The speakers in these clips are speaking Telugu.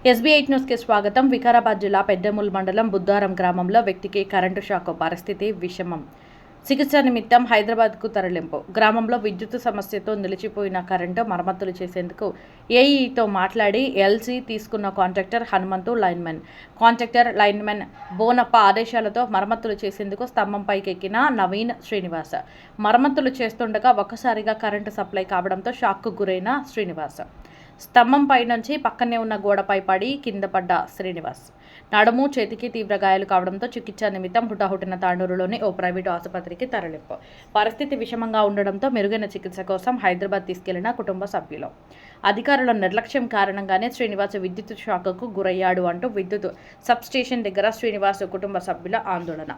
SB8 న్యూస్కి స్వాగతం. వికారాబాద్ జిల్లా పెద్దమూల్ మండలం బుద్దారం గ్రామంలో వ్యక్తికి కరెంటు షాక్, పరిస్థితి విషమం. చికిత్స నిమిత్తం హైదరాబాద్కు తరలింపు. గ్రామంలో విద్యుత్ సమస్యతో నిలిచిపోయిన కరెంటు మరమ్మతులు చేసేందుకు ఏఈతో మాట్లాడి ఎల్సీ తీసుకున్న కాంట్రాక్టర్ హనుమంతు లైన్మెన్ బోనప్ప ఆదేశాలతో మరమ్మతులు చేసేందుకు స్తంభంపైకి ఎక్కిన నవీన్ శ్రీనివాస్. మరమ్మతులు చేస్తుండగా ఒక్కసారిగా కరెంటు సప్లై కావడంతో షాక్కు గురైన శ్రీనివాస్ స్తంభంపై నుంచి పక్కనే ఉన్న గోడపై పడి కింద పడ్డ శ్రీనివాస్ నడుము, చేతికి తీవ్ర గాయాలు కావడంతో చికిత్స నిమిత్తం హుటాహుటిన తాండూరులోని ఓ ప్రైవేటు ఆసుపత్రికి తరలింపు. పరిస్థితి విషమంగా ఉండడంతో మెరుగైన చికిత్స కోసం హైదరాబాద్ తీసుకెళ్లిన కుటుంబ సభ్యులు. అధికారుల నిర్లక్ష్యం కారణంగానే శ్రీనివాస్ విద్యుత్ షాక్కు గురయ్యాడు అంటూ విద్యుత్ సబ్స్టేషన్ దగ్గర శ్రీనివాస్ కుటుంబ సభ్యుల ఆందోళన.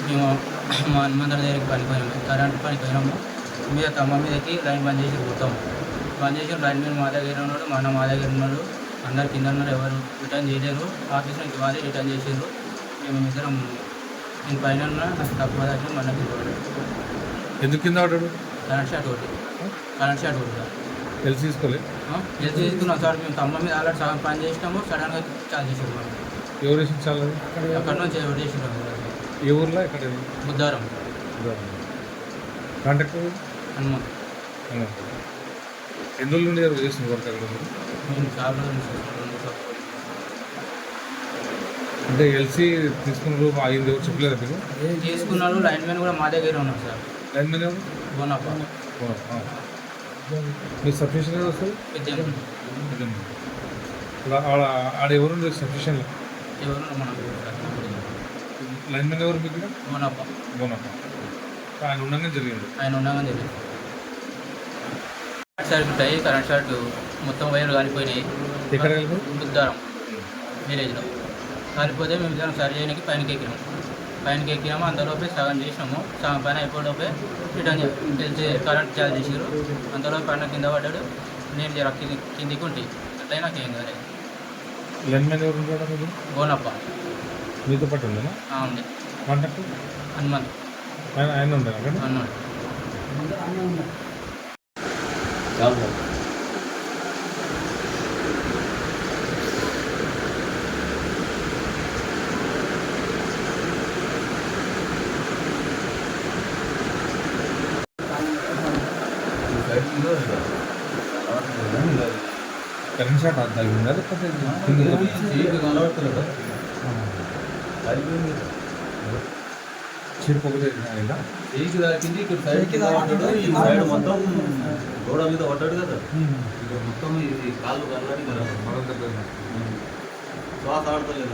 మేము మా హనుమంతుడి దగ్గరికి పనిపోయినాము. కరెంటు పనిపోయినాము. మీద తమ్మ మీదకి లైన్ బంద్ చేసి పోతాం. బంద్ చేసి లైన్ మీద మా దగ్గర ఉన్నాడు, మా దగ్గర ఉన్నాడు, అందరు కింద ఉన్నారు. ఎవరు రిటర్న్ చేయలేరు. ఆఫీస్ నుంచి వాళ్ళే రిటర్న్ చేసారు. మేము ఇద్దరం నేను పైన ఉన్నా, నాకు తక్కువ దగ్గర మనకి ఎందుకు కింద పడ్డాడు? కరెంట్ షాట్ ఒకటి ఎల్సీ తీసుకోలేదు. ఎల్సీ తీసుకున్నాం సార్. మేము తమ్మ మీద ఆల్రెడీ సగం పని చేసినాము. సడన్గా చాలు చేసాము. ఎవరు వేసి చాలా అక్కడ నుంచి ఎవరు చేసినాము. ఏ ఊర్లో? ఎక్కడ? బుద్ధారం. కాంటాక్ట్ హనుమంత్. ఎన్ని రోజుల నుండి చేసిన వర్క్ అక్కడ? మేము చాలా అంటే ఎల్సీ తీసుకున్నారు, అయింది ఎవరు చెప్పలేదు మీరు? తీసుకున్నారు. లైన్ మ్యాన్ కూడా మా దగ్గర ఉన్నారు సార్. లైన్ మ్యాన్ ఎవరు? బోనప్ప. మీరు సబ్స్టేషన్ ఏదో వస్తుంది ఆడ ఎవరు సబ్స్టేషన్లో? ఎవరు మన లైన్ మ్యాన్ ఎవరు మీకు? బోనప్ప. ఆయన ఉండగానే జరిగింది. షార్ట్ అయ్యి కరెంట్ షార్ట్ మొత్తం వైర్లు కాలిపోయినాయి. ఎక్కడ బుద్ధారం విలేజ్లో కాలిపోతే మేము ఇద్దరం సరి చేయడానికి పైనకి ఎక్కినాము. అంతలోపే సగం చేసినాము. సగం పైన అయిపోలోపే రిటర్న్ తెలిసి కరెంట్ చార్జ్ చేసారు. అంతలోపు పైన కింద పడ్డాడు. నేను జర కిందికి ఉంటే అట్లయినా నాకేం కాలేదు. లైన్ మ్యాన్ ఎవరు ఉంటాడు? బోనప్ప. మీతో పాటు ఉండేనా? ఉంది. కాంటాక్ట్ హనుమంత్. ఆయన ఉంటాడు అక్కడ? అన్నాడు. కరెంట్ షాట్ తగ్గిందా లేకపోతే చీర పొగ అయిందా? తాకింది. ఇక్కడ సైడ్ మొత్తం గోడ మీద పడ్డాడు కదా. ఇక మొత్తం ఇది కాళ్ళు కళ్ళని కదా శ్వాస ఆడతలేదు.